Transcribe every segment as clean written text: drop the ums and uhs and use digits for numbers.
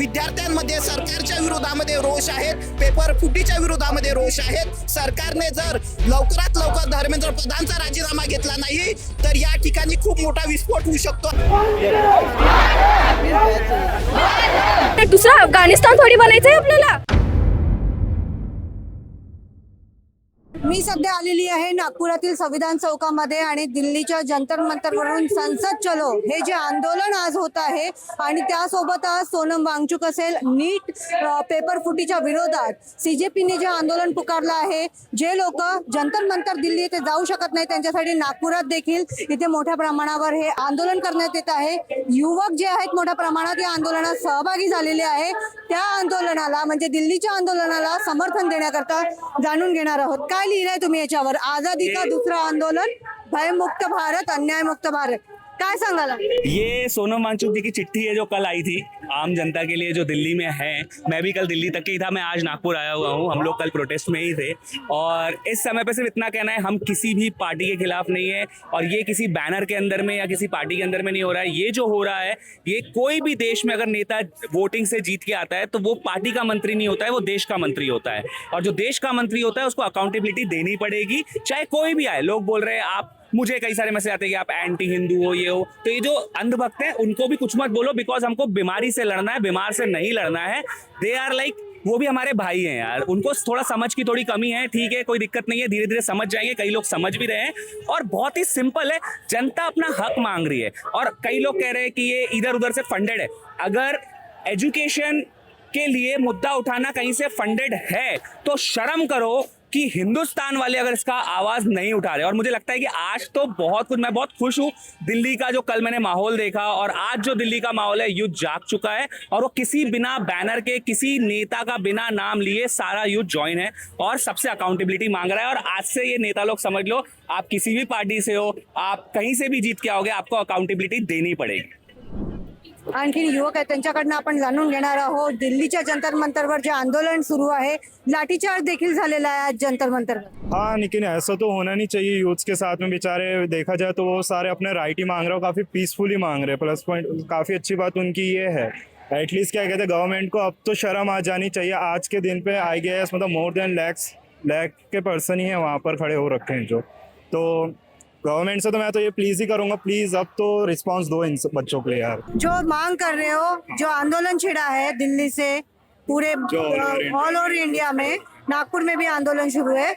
विद्यार्थ्यांमध्ये सरकारच्या विरोधामध्ये रोष आहेत, पेपर फुटीच्या विरोधामध्ये रोष आहेत. सरकारने जर लवकरात लवकर धर्मेंद्र प्रधानचा राजीनामा घेतला नाही तर या ठिकाणी खूप मोठा विस्फोट होऊ शकतो. दुसरा अफगाणिस्तान थोडी बनायचंय आपल्याला. मी सध्या आलेली आहे नागपुरातील संविधान चौकामध्ये आणि दिल्लीच्या जंतर मंतरवरून संसद चलो हे जे आंदोलन आज होत आहे आणि त्यासोबतच सोनम वांगचुक असेल, नीट पेपर फुटीच्या विरोधात सीजेपीने जे आंदोलन पुकारलं आहे, जे लोक जंतर मंतर दिल्ली येथे जाऊ शकत नाही त्यांच्यासाठी नागपुरात देखील इथे मोठ्या प्रमाणावर हे आंदोलन करण्यात येत आहे. युवक जे आहेत मोठ्या प्रमाणात या आंदोलनात सहभागी झालेले आहे. त्या आंदोलनाला म्हणजे दिल्लीच्या आंदोलनाला समर्थन देण्याकरता जाणून घेणार आहोत. काय लिहिलंय तुम्ही याच्यावर? आजादी का दूसरा आंदोलन, भयमुक्त भारत, अन्यायमुक्त भारत, काय सांगाल? ये सोनम वांगचुक जी की चिट्ठी है जो कल आई थी आम जनता के लिए जो दिल्ली में है. मैं भी कल दिल्ली तक ही था, मैं आज नागपुर आया हुआ हूँ. हम लोग कल प्रोटेस्ट में ही थे और इस समय पे सिर्फ इतना कहना है, हम किसी भी पार्टी के खिलाफ नहीं है और ये किसी बैनर के अंदर में या किसी पार्टी के अंदर में नहीं हो रहा है. ये जो हो रहा है ये कोई भी देश में अगर नेता वोटिंग से जीत के आता है तो वो पार्टी का मंत्री नहीं होता है, वो देश का मंत्री होता है. और जो देश का मंत्री होता है उसको अकाउंटेबिलिटी देनी पड़ेगी, चाहे कोई भी आए. लोग बोल रहे हैं, आप मुझे कई सारे मैसेज आते हैं कि आप एंटी हिंदू हो, ये हो. तो ये जो अंधभक्त हैं उनको भी कुछ मत बोलो, बिकॉज हमको बीमारी से लड़ना है, बीमार से नहीं लड़ना है. दे आर लाइक, वो भी हमारे भाई हैं यार. उनको थोड़ा समझ की थोड़ी कमी है, ठीक है, कोई दिक्कत नहीं है, धीरे धीरे समझ जाएंगे. कई लोग समझ भी रहे हैं और बहुत ही सिंपल है, जनता अपना हक मांग रही है. और कई लोग कह रहे हैं कि ये इधर उधर से फंडेड है. अगर एजुकेशन के लिए मुद्दा उठाना कहीं से फंडेड है तो शर्म करो कि हिंदुस्तान वाले अगर इसका आवाज नहीं उठा रहे. और मुझे लगता है कि आज तो बहुत कुछ, मैं बहुत खुश हूँ दिल्ली का जो कल मैंने माहौल देखा और आज जो दिल्ली का माहौल है, यूथ जाग चुका है और वो किसी बिना बैनर के, किसी नेता का बिना नाम लिए सारा यूथ ज्वाइन है और सबसे अकाउंटेबिलिटी मांग रहा है. और आज से ये नेता लोग समझ लो, आप किसी भी पार्टी से हो, आप कहीं से भी जीत के आओगे, आपको अकाउंटेबिलिटी देनी पड़ेगी. आणखी युवक आहेत त्यांच्याकडनं आपण जाणून घेणार आहोत. दिल्लीच्या जंतर मंतरवर जे आंदोलन सुरू आहे, लाठीचार्ज देखील झालेला आहे आज जंतर मंतरवर. हाँ, लेकिन ऐसा तो होना नहीं चाहिए. यूथ्स के साथ में बेचारे देखा जाए तो वो सारे अपने राइट ही मांग रहे हो, काफ़ी पीसफुली मांग रहे हैं. प्लस पॉइंट काफ़ी अच्छी बात उनकी ये है, एटलीस्ट क्या कहते हैं, गवर्नमेंट को अब तो शर्म आ जानी चाहिए. आज के दिन पे IAS मतलब मोर देन लाख के पर्सन ही हैं वहाँ पर खड़े हो रखे हैं जो. तो गवर्नमेंट से तो मैं तो ये प्लीज़ ही करूँगा, प्लीज़ अब तो रिस्पांस दो इन सब बच्चों के लिए यार. जो मांग कर रहे हो, जो आंदोलन छिड़ा है दिल्ली से पूरे ऑल ओवर इंडिया में, नागपुर में भी आंदोलन शुरू है,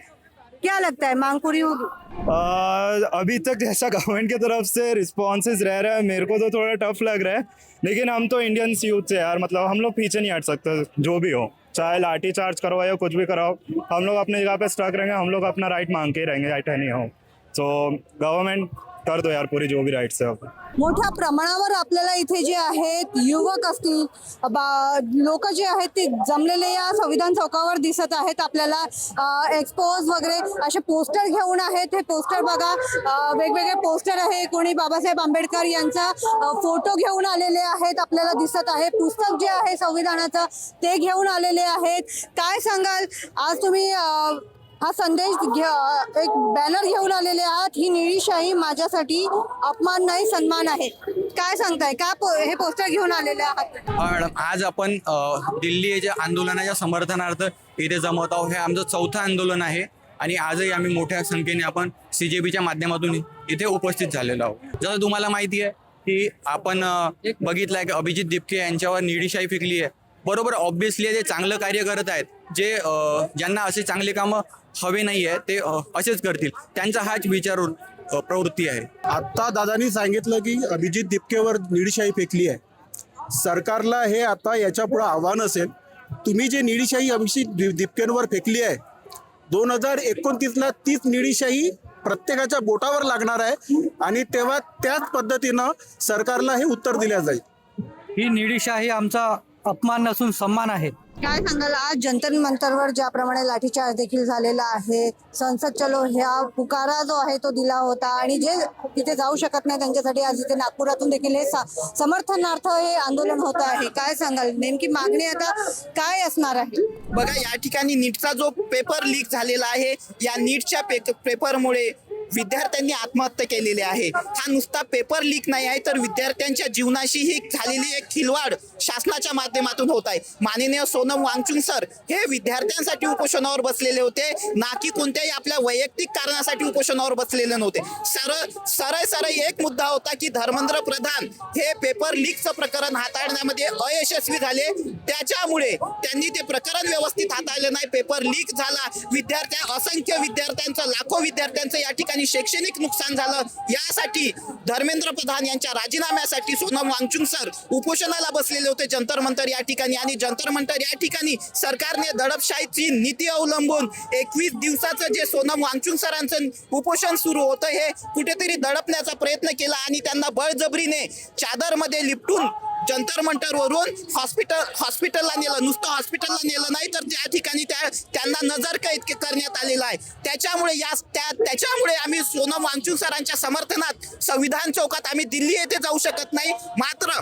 क्या लगता है मांग पूरी होगी? अभी तक जैसा गवर्नमेंट की तरफ से रिस्पॉन्सेज रह रहा है, मेरे को तो थोड़ा टफ लग रहा है. लेकिन हम तो इंडियन यूथ से यार, मतलब हम लोग पीछे नहीं हट सकते जो भी हो, चाहे लाठी चार्ज करवाओ या कुछ भी कराओ, हम लोग अपनी जगह पे स्टक रहेंगे. हम लोग अपना राइट मांग के ही रहेंगे, चाहे नहीं हो. सो गवर्नमेंट कर दो यार पूरी जो भी राइट्स है. मोठ्या प्रमाणावर आपल्याला इथे जे आहेत युवक असतील, लोक जे आहेत ते जमलेले या संविधान चौकावर दिसत आहेत. आपल्याला एक्सपोज वगैरे असे पोस्टर घेऊन आहेत. हे पोस्टर बघा, वेगवेगळे पोस्टर आहे. कोणी बाबासाहेब आंबेडकर यांचा फोटो घेऊन आलेले आहेत, आपल्याला दिसत आहे. पुस्तक जे आहे संविधानाचं ते घेऊन आलेले आहेत. काय सांगाल, आज तुम्ही हा संदेश एक बॅनर घेऊन आलेले आहात, ही निळीशाही माझ्यासाठी अपमान नाही सन्मान आहे. काय सांगताय, काय हे पोस्टर घेऊन आलेले आहात? मॅडम, आज आपण दिल्लीच्या आंदोलनाच्या समर्थनार्थ इथे जमत आहोत. हे आमचं चौथं आंदोलन आहे आणि आजही आम्ही मोठ्या संख्येने आपण CJPच्या माध्यमातून इथे उपस्थित झालेलो आहोत. जसं तुम्हाला माहिती आहे की आपण बघितलं आहे की अभिजित दिपके यांच्यावर निळीशाही फेकली आहे. बरोबर, ऑब्व्हियसली ते चांगलं कार्य करत आहेत. जे ज्यांना असे चांगले कामं हवे नाही आहे ते असेच करतील, त्यांचा हाच विचारून प्रवृत्ती आहे. आता दादानी सांगितलं की अभिजित दिपकेवर निळीशाही फेकली आहे. सरकारला हे आता याच्या पुढे आव्हान असेल, तुम्ही जे निळीशाही अभिजित दिपकेंवर फेकली आहे, 2029ला तीच निळीशाही प्रत्येकाच्या बोटावर लागणार आहे आणि तेव्हा त्याच पद्धतीनं सरकारला हे उत्तर दिले जाईल. ही निळीशाही आमचा अपमान नसून सन्मान आहे. काय सांगाल, आज जंतर मंतरवर ज्याप्रमाणे लाठीचार्ज देखील झालेला आहे, संसद चलो ह्या पुकारा जो आहे तो दिला होता आणि जे तिथे जाऊ शकत नाही त्यांच्यासाठी आज इथे नागपुरातून देखील हे समर्थनार्थ हे आंदोलन होत आहे. काय सांगाल, नेमकी मागणी आता काय असणार आहे? बघा, या ठिकाणी नीटचा जो पेपर लीक झालेला आहे, या नीटच्या पेपरमुळे विद्यार्थ्यांनी आत्महत्या केलेली आहे. हा नुसता पेपर लीक नाही आहे, तर विद्यार्थ्यांच्या जीवनाशी ही झालेली एक खिलवाड शासनाच्या माध्यमातून होत आहे. माननीय सोनम वांगचुक सर हे विद्यार्थ्यांसाठी उपोषणावर बसलेले होते, ना की कोणत्याही आपल्या वैयक्तिक कारणासाठी उपोषणावर बसलेले नव्हते. सरळ एक मुद्दा होता की धर्मेंद्र प्रधान हे पेपर लीकचं प्रकरण हाताळण्यामध्ये अयशस्वी झाले, त्याच्यामुळे त्यांनी ते प्रकरण व्यवस्थित हाताळलं नाही. पेपर लीक झाला, असंख्य विद्यार्थ्यांचं, लाखो विद्यार्थ्यांचं या ठिकाणी शैक्षणिक नुकसान झालं. यासाठी धर्मेंद्र प्रधान यांच्या राजीनाम्यासाठी सोनम वांगचुक सर उपोषणाला बसलेले होते जंतर मंतर या ठिकाणी. आणि जंतर मंतर या ठिकाणी सरकारने दडपशाहीची नीती अवलंबून 21 दिवसाचं जे सोनम वांगचुक सरांचं उपोषण सुरू होतं हे कुठेतरी दडपण्याचा प्रयत्न केला आणि त्यांना बळजबरीने चादरमध्ये लिपटून जंतर मंतरवरून हॉस्पिटलला नेलं. नुसतं हॉस्पिटलला नेलं नाही, तर त्या ठिकाणी त्यांना नजरकैद करण्यात आलेलं आहे. त्याच्यामुळे आम्ही सोनम वांगचुक सरांच्या समर्थनात संविधान चौकात आम्ही दिल्ली येथे जाऊ शकत नाही. मात्र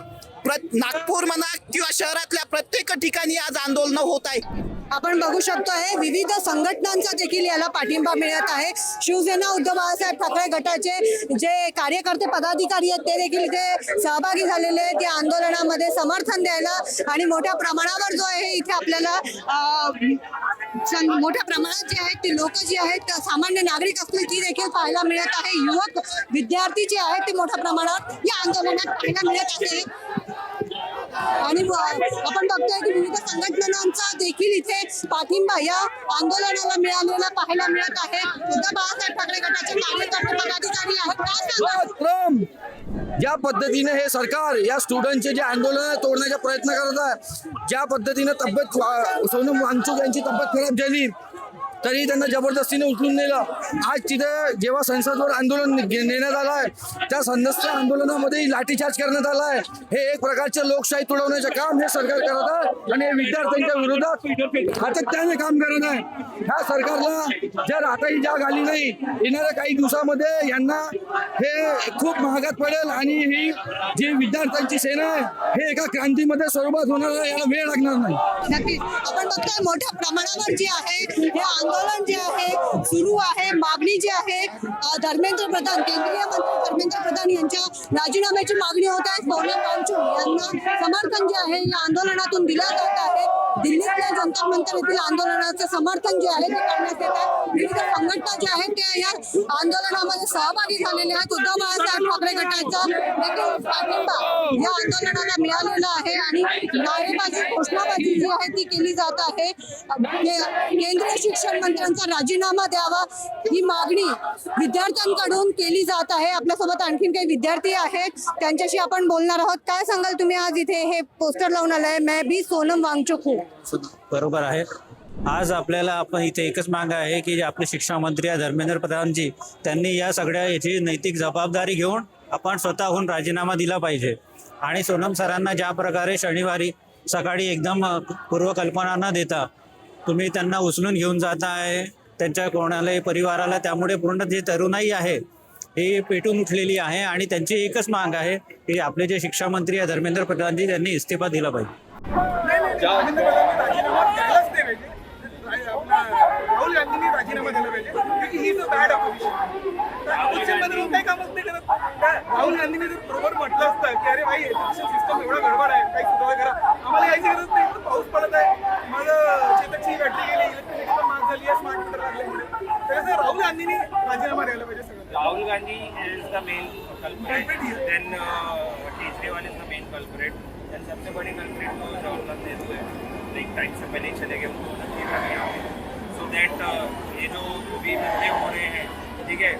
नागपूर म्हणा किंवा शहरातल्या प्रत्येक ठिकाणी आज आंदोलन होत आहे. आपण बघू शकतोय विविध संघटनांचा देखील याला पाठिंबा मिळत आहे. शिवसेना उद्धव बाळासाहेब ठाकरे गटाचे जे कार्यकर्ते पदाधिकारी आहेत ते देखील इथे सहभागी झालेले आहेत या आंदोलनामध्ये समर्थन द्यायला. आणि मोठ्या प्रमाणावर जो आहे इथे आपल्याला मोठ्या प्रमाणात जे आहेत ते लोक जे आहेत सामान्य नागरिक असतील ती देखील पाहायला मिळत आहे. युवक विद्यार्थी जे आहेत ते मोठ्या प्रमाणात या आंदोलनात पाहायला मिळत आहे. आणि आपण बघतोय की विविध संघटनांचा देखील इथे पाठिंबा या आंदोलनाला मिळालेला पाहायला मिळत आहे. उद्धव बाळासाहेब ठाकरे गटाचे कार्यकर्ते पदाधिकारी आहेत. काय सांगाल? ज्या पद्धतीने हे सरकार या स्टुडंटचे जे आंदोलन तोडण्याचा प्रयत्न करत आहे, ज्या पद्धतीने सोनम वांगचुक यांची तब्येत खराब झाली तरी त्यांना जबरदस्तीने उचलून नेलं. आज तिथे जेव्हा संसदवर आंदोलन नेण्यात आलं आहे त्या संदर्भात आंदोलनामध्ये लाठीचार्ज करण्यात आला आहे. हे एक प्रकारचे लोकशाही तुडवण्याचे काम हे सरकार करत आहे आणि हे विद्यार्थ्यांच्या विरोधात सातत्याने काम करत आहे. ह्या सरकारला जर आता ही जाग आली नाही, येणाऱ्या काही दिवसामध्ये यांना हे खूप महागात पडेल आणि ही जी विद्यार्थ्यांची सेना आहे हे एका क्रांतीमध्ये स्वरूपात होणार आहे. याला वेळ लागणार नाही. नक्कीच आपण बघतोय मोठ्या प्रमाणावर जे आहे हे आंदोलन जे आहे सुरू आहे. मागणी जी आहे धर्मेंद्र प्रधान, केंद्रीय मंत्री धर्मेंद्र प्रधान यांच्या राजीनाम्याची मागणी होत आहे. सोनम वांगचुक यांना समर्थन जे आहे या आंदोलनातून दिलं जात आहे. दिल्लीतल्या जंतर मंतर येथील आंदोलनाचं समर्थन जे आहे ते करण्यात येत आहे. विविध संघटना ज्या आहेत त्या या आंदोलनामध्ये सहभागी झालेल्या आहेत. उद्धव बाळासाहेब ठाकरे गटाचा देखील पाठिंबा या आंदोलनाला मिळालेला आहे आणि नारेबाजी, घोषणाबाजी जी आहे ती केली जात आहे. केंद्रीय शिक्षण मंत्र्यांचा राजीनामा द्यावा ही मागणी विद्यार्थ्यांकडून केली जात आहे. आपल्यासोबत आणखीन काही विद्यार्थी आहेत, त्यांच्याशी आपण बोलणार आहोत. काय सांगाल तुम्ही? आज इथे हे पोस्टर लावून आलंय, मैं भी सोनम वांगचुक हूं. बरोबर आहे. आज आपल्याला आपण इथे एकच मागणी आहे की जे आपले शिक्षण मंत्री आहे धर्मेंद्र प्रधानजी, त्यांनी या सगळ्या याची नैतिक जबाबदारी घेऊन आपण स्वतःहून राजीनामा दिला पाहिजे. आणि सोनम सरांना ज्या प्रकारे शनिवारी सकाळी एकदम पूर्वकल्पना न देता तुम्ही त्यांना उचलून घेऊन जाता आहे, त्यांच्या कोणालाही परिवाराला, त्यामुळे पूर्ण जे तरुणाई आहे ही पेटून उठलेली आहे. आणि त्यांची एकच माग आहे की आपले जे शिक्षा मंत्री आहे धर्मेंद्र प्रधानजी त्यांनी इस्तीफा दिला पाहिजे. राहुल गांधींनी राजीनामा दिला पाहिजे. He is a bad opposition. काही कामच नाही करत. राहुल गांधींनी जर बरोबर म्हटलं असतं की अरे भाई एज्युकेशन सिस्टम एवढा गडबड आहे, काही सुधारणा करा, आम्हाला यायची गरज नाही. पाऊस पडत आहे, माझं शेताची बॅटरी गेली, इलेक्ट्रिसिटी पण महाग झाली आहे स्मार्ट मीटर लागल्यामुळे. त्याच्यामुळे राहुल गांधींनी राजीनामा द्यायला पाहिजे. सगळं Rahul Gandhi is the main culprit, then Kejriwal is the main culprit, and सबसे बड़ी कल्प्रेट तो जवाहरलाल नेहरू है. एक टाइम से पहले चले गए सो दैट ये जो भी मुद्दे हो रहे हैं, ठीक है,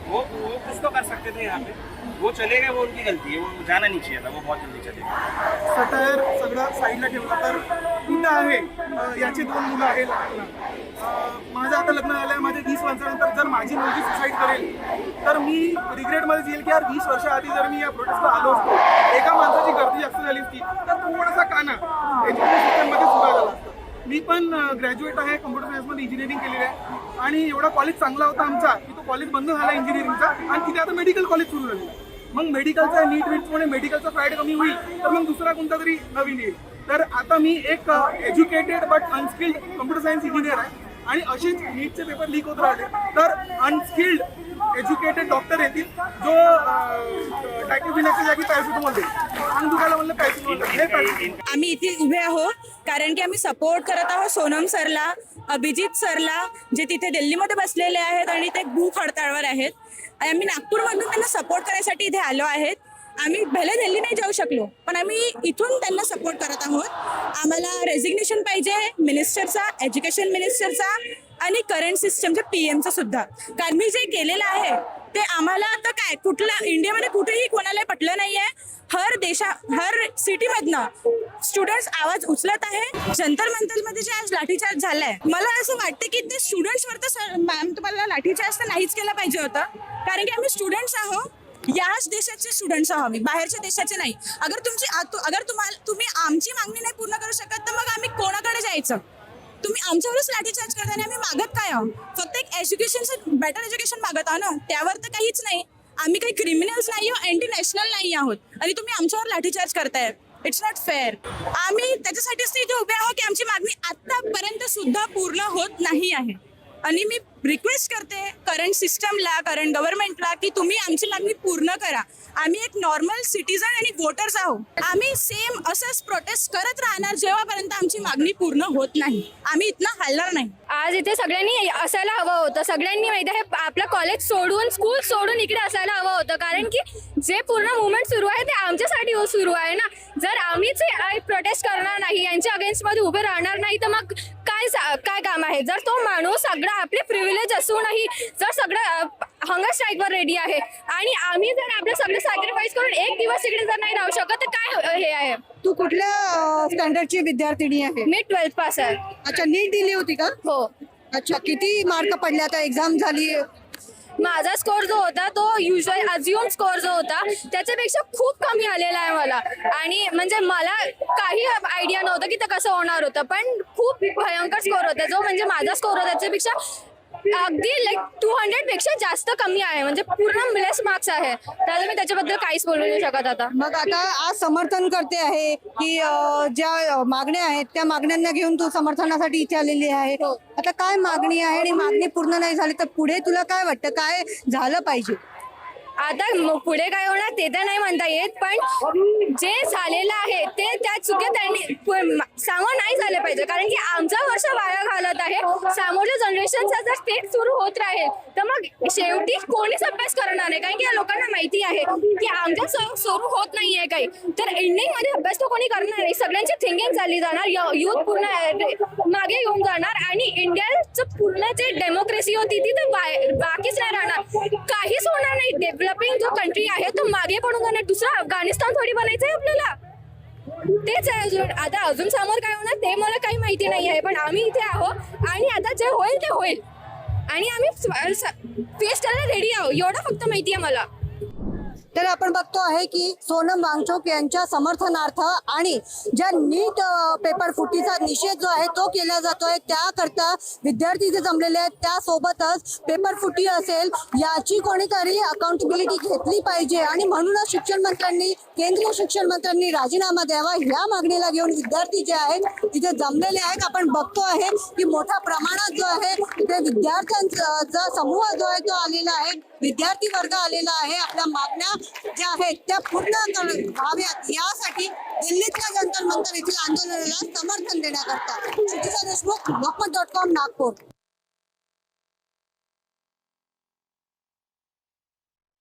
वो कुछ तो कर सकते थे यहाँ पे. वो चले गए, वो उनकी गलती है, वो जाना नहीं चाहिए था, वो बहुत जल्दी चले गए. सटायर सगळं साईडला ठेवलं तर मुलं आहे, याची 2 मुलं आहेत. माझं आता लग्न झालं आहे, माझे 20 वर्षानंतर जर माझी मुलगी सुसाईड करेल तर मी रिग्रेटमध्ये येईल की यार 20 वर्षाआधी जर मी या प्रोटेस्टला आलो असतो, एका माणसाची गर्दी जास्त झाली असती तर थोडासा काना एज्युकेशन सिस्टममध्ये सुधार झाला असता. मी पण ग्रॅज्युएट आहे, कम्प्युटर सायन्समध्ये इंजिनिअरिंग केलेली आहे. आणि एवढा कॉलेज चांगला होता आमचा की तो कॉलेज बंद झाला इंजिनिअरिंगचा आणि तिथे आता मेडिकल कॉलेज सुरू झालेलं. मग मेडिकलचा नीट वीटमुळे मेडिकलचा फ्रायड कमी होईल तर मग दुसरा कोणता तरी नवीन येईल. तर आता मी एक educated but unskilled computer science engineer आहे आणि असेच नीटचे पेपर लीक होत राहिले तर अनस्किल्ड एज्युकेटेड डॉक्टर येतील जो टायकोफिनाच्या जागी पॅरासिटामॉल देईल. अंग दुखायला म्हणलं पॅरासिटामॉल देईल. हे पॅरासिटामॉल. आम्ही इथे उभे आहोत कारण की आम्ही सपोर्ट करत आहोत सोनम सरला, अभिजित सरला, जे तिथे दिल्लीमध्ये बसलेले आहेत आणि ते भूक हडताळवर आहेत. आणि आम्ही नागपूरमधून त्यांना सपोर्ट करायसाठी इथे आलो आहेत. आम्ही भले दिल्ली नाही जाऊ शकलो पण आम्ही इथून त्यांना सपोर्ट करत आहोत. आम्हाला रेझिग्नेशन पाहिजे मिनिस्टरचा, एज्युकेशन मिनिस्टरचा आणि करंट सिस्टमच्या पीएमचा सुद्धा. कारण मी जे केलेलं आहे ते आम्हाला आता काय कुठल्या इंडियामध्ये कुठेही कोणाला पटलं नाहीये. हर सिटीमधनं स्टुडंट्स आवाज उचलत आहे. जंतर मंतरमध्ये जे आज लाठीचार्ज झालाय, मला असं वाटतं की ते स्टुडंट्सवर तर मॅम तुम्हाला लाठीचार्ज तर नाहीच केला पाहिजे होता. कारण की आम्ही स्टुडंट्स आहोत, याच देशाचे स्टुडंट्स आहोत आम्ही, बाहेरच्या देशाचे नाही. अगर तुम्ही आमची मागणी नाही पूर्ण करू शकत तर मग आम्ही कोणाकडे जायचं? तुम्ही आमच्यावरच लाठीचार्ज करता आणि आम्ही मागत काय आहोत? फक्त एक एज्युकेशनचं बेटर एज्युकेशन मागत आहोत ना, त्यावर तर काहीच नाही. आम्ही काही क्रिमिनल्स नाही आहोत, अँटी नॅशनल नाही आहोत आणि तुम्ही आमच्यावर लाठीचार्ज करताय. It's not fair. आम्ही त्याच्यासाठीच इथे उभे आहोत की आमची मागणी आतापर्यंत सुद्धा पूर्ण होत नाही आहे. आणि मी रिक्वेस्ट करते करंट सिस्टमला, करंट गव्हर्नमेंटला की तुम्ही आमची मागणी पूर्ण करा. आम्ही एक नॉर्मल सिटीजन आणि वोटर्स आहोत. आम्ही सेम असंच प्रोटेस्ट करत राहणार जेव्हापर्यंत आमची मागणी पूर्ण होत नाही. आम्ही इथनं हलणार नाही. आज इथे सगळ्यांनी असायला हवं होतं. सगळ्यांनी माहिती आहे आपलं कॉलेज सोडून, स्कूल सोडून इकडे असायला हवं होतं. कारण की जे पूर्ण मुवमेंट सुरू आहे ते आमच्यासाठी सुरू आहे ना. जर आम्हीच प्रोटेस्ट करणार नाही, यांच्या अगेन्स्टमध्ये उभे राहणार नाही तर मग काय काम आहे? जर तो माणूस सगळं आपले प्रिव्हिलेज असूनही जर सगळं हंगर स्ट्राईकवर रेडी आहे आणि आम्ही जर आपलं सगळं सॅक्रिफाईस करून एक दिवस इकडे जर नाही राहू शकत तर काय हे आहे? तू कुठल्या स्टँडर्डची विद्यार्थिनी आहे? मी 12th पास आहे. अच्छा, नीट दिली होती का? हो. अच्छा, किती मार्क पडले? आता एक्झाम झाली. माझा स्कोर जो होता तो युजल अज्युम स्कोर जो होता त्याच्यापेक्षा खूप कमी आलेला आहे मला. आणि म्हणजे मला काही आयडिया नव्हतं की ते कसं होणार होतं, पण खूप भयंकर स्कोर होता. जो म्हणजे माझा स्कोर होता त्याच्यापेक्षा अगदी 200 पेक्षा जास्त कमी आहे. म्हणजे पूर्ण लेस मार्क्स आहे. त्यामुळे मी त्याच्याबद्दल काहीच बोलू नाही शकत आता. मग आता आज समर्थन करते आहे की ज्या मागण्या आहेत त्या मागण्यांना घेऊन तू समर्थनासाठी इथे आलेली आहे. आता काय मागणी आहे आणि मागणी पूर्ण नाही झाली तर पुढे तुला काय वाटतं काय झालं पाहिजे? आता पुढे काय होणार ते तर नाही म्हणता येत, पण जे झालेलं आहे ते त्या चुकी त्यांनी सांगून नाही झाले पाहिजे. कारण की आमचं वर्ष वाया घालत आहे. समोरच्या जनरेशनचा जर तेच सुरू होत राहील तर मग शेवटी कोणीच अभ्यास करणार नाही. कारण की या लोकांना माहिती आहे की आमच्या सुरू होत नाहीये काही, तर एंडिंग मध्ये अभ्यास तो कोणी करणार नाही. सगळ्यांची थिंकिंग चालली जाणार, युथ पूर्ण मागे येऊन जाणार आणि इंडियाचं पूर्ण जे डेमोक्रेसी होती ती तर बाकीच नाही राहणार. काहीच होणार नाही. डेव्हलपिंग जो कंट्री आहे तो मागे पडून जाणार. दुसरा अफगाणिस्तान थोडी बनायचं आहे आपल्याला. तेच आहे. अजून समोर काय होणार ते मला काही माहिती नाही आहे, पण आम्ही इथे आहोत आणि आता जे होईल ते होईल आणि आम्ही फेस करायला रेडी आहोत एवढं फक्त माहिती आहे मला. तर आपण बघतो आहे की सोनम वांगचुक यांच्या समर्थनार्थ आणि ज्या नीट पेपर फुटीचा निषेध जो आहे तो केला जातोय, त्याकरता विद्यार्थी जे जमलेले आहेत, त्यासोबतच पेपर फुटी असेल याची कोणीतरी अकाउंटेबिलिटी घेतली पाहिजे आणि म्हणूनच शिक्षण मंत्र्यांनी, केंद्रीय शिक्षण मंत्र्यांनी राजीनामा द्यावा ह्या मागणीला घेऊन विद्यार्थी जे आहेत तिथे जमलेले आहेत. आपण बघतो आहे की मोठ्या प्रमाणात जो आहे तिथे विद्यार्थ्यांचा समूह जो आहे तो आलेला आहे, विद्यार्थी वर्ग आलेला आहे. आपल्या मागण्या ज्या आहेत त्या पूर्ण व्हाव्यात यासाठी दिल्लीतल्या जंतर मंतर येथील आंदोलनाला समर्थन देण्याकरता. क्षितिजा देशमुख, लोकमत.com, नागपूर.